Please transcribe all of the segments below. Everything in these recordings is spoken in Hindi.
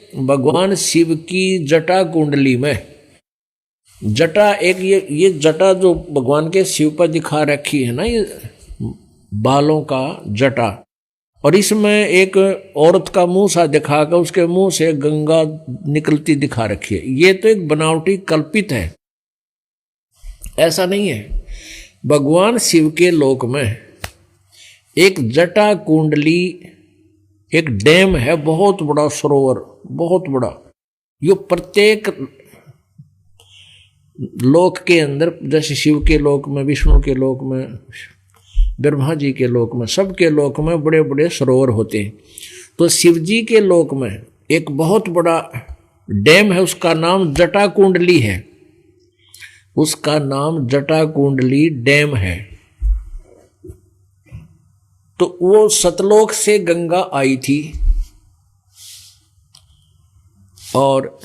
भगवान शिव की जटा कुंडली में, जटा एक ये जटा जो भगवान के शिव पर दिखा रखी है ना, ये बालों का जटा, और इसमें एक औरत का मुंह सा दिखा कर उसके मुंह से गंगा निकलती दिखा रखी है। ये तो एक बनावटी कल्पित है, ऐसा नहीं है। भगवान शिव के लोक में एक जटा कुंडली, एक डैम है, बहुत बड़ा सरोवर, बहुत बड़ा। यो प्रत्येक लोक के अंदर, जैसे शिव के लोक में, विष्णु के लोक में, ब्रह्मा जी के लोक में, सबके लोक में बड़े बड़े सरोवर होते हैं। तो शिव जी के लोक में एक बहुत बड़ा डैम है, उसका नाम जटा कुंडली है, उसका नाम जटा कुंडली डैम है। तो वो सतलोक से गंगा आई थी और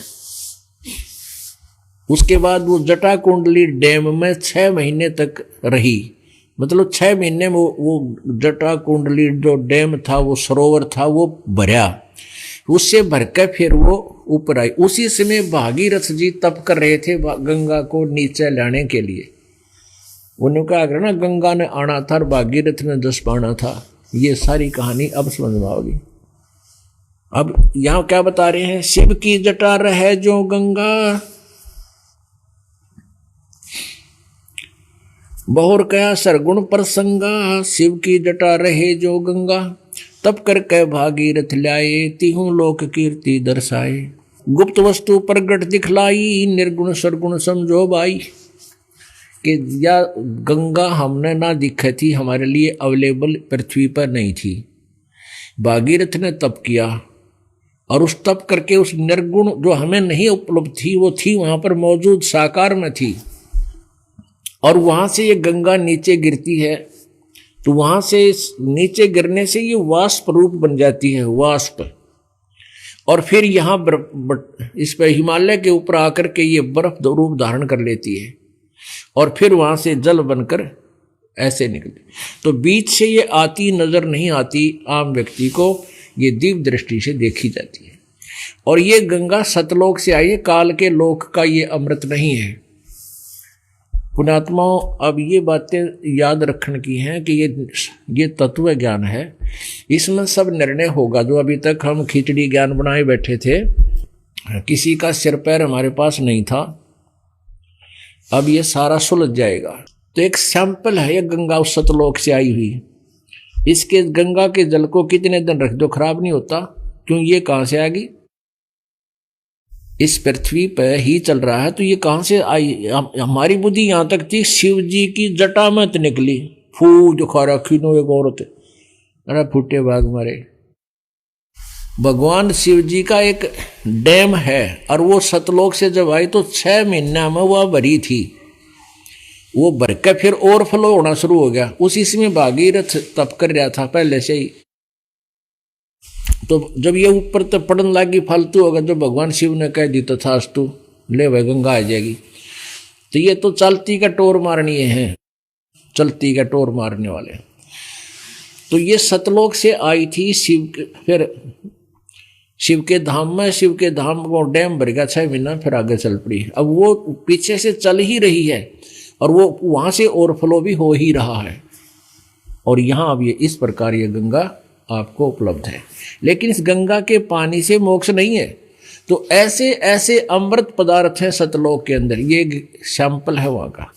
उसके बाद वो जटा कुंडली डैम में 6 महीने तक रही। मतलब 6 महीने में वो जटा कुंडली जो डैम था, वो सरोवर था, वो भरा। उससे भरकर फिर वो ऊपर आई। उसी समय भागीरथ जी तप कर रहे थे गंगा को नीचे लाने के लिए। उन्होंने कहा ना, गंगा ने आना था और भागीरथ ने जस पाना था। ये सारी कहानी अब समझ में आओगी। अब यहां क्या बता रहे हैं, शिव की जटा रहे जो गंगा, बहुर कया सरगुण प्रसंगा, शिव की जटा रहे जो गंगा, तब करके भागीरथ लाए, तिहु लोक कीर्ति दर्शाए, गुप्त वस्तु प्रगट दिखलाई, निर्गुण सरगुण समझो भाई। कि या गंगा हमने ना दिखी थी, हमारे लिए अवेलेबल पृथ्वी पर नहीं थी। भागीरथ ने तप किया और उस तप करके उस निर्गुण जो हमें नहीं उपलब्ध थी, वो थी वहां पर मौजूद, साकार में थी। और वहां से ये गंगा नीचे गिरती है, तो वहां से नीचे गिरने से ये वाष्प रूप बन जाती है, वाष्प। और फिर यहाँ इस पर हिमालय के ऊपर आकर के ये बर्फ रूप धारण कर लेती है और फिर वहां से जल बनकर ऐसे निकलती। तो बीच से ये आती नजर नहीं आती आम व्यक्ति को, ये दिव्य दृष्टि से देखी जाती है। और ये गंगा सतलोक से आई है, काल के लोक का ये अमृत नहीं है। पुण्यात्माओं, अब ये बातें याद रखने की हैं कि ये तत्व ज्ञान है, इसमें सब निर्णय होगा। जो अभी तक हम खिचड़ी ज्ञान बनाए बैठे थे, किसी का सिर पैर हमारे पास नहीं था, अब ये सारा सुलझ जाएगा। तो एक सैंपल है ये गंगा उस सतलोक से आई हुई। इसके गंगा के जल को कितने दिन रख दो खराब नहीं होता, क्यों ये कहां से आ गई? इस पृथ्वी पर ही चल रहा है, तो ये कहां से आई? हमारी बुद्धि यहां तक थी, शिव जी की जटा में तो निकली, फू जो खा रखी नो एक औरत, अरे फूटे भाग मारे। भगवान शिव जी का एक डैम है और वो सतलोक से जब आई तो 6 महीना में वह भरी थी। वो भर के फिर ओवरफ्लो होना शुरू हो गया। उसी समय भागीरथ तप कर रहा था पहले से ही। तो जब ये ऊपर तक पड़न लगी फालतू होगा, जो भगवान शिव ने कह दी तो तथास्तु, ले भाई गंगा आ जाएगी। तो ये तो चलती का टोर मारनी है, चलती का टोर मारने वाले। तो ये सतलोक से आई थी शिव के, फिर शिव के धाम में, शिव के धाम वो डैम भर गया 6 महीना, फिर आगे चल पड़ी। अब वो पीछे से चल ही रही है और वो वहां से ओवरफ्लो भी हो ही रहा है। और यहाँ अब ये इस प्रकार ये गंगा आपको उपलब्ध है। लेकिन इस गंगा के पानी से मोक्ष नहीं है। तो ऐसे ऐसे अमृत पदार्थ हैं सतलोक के अंदर, ये सैंपल है वहाँ का।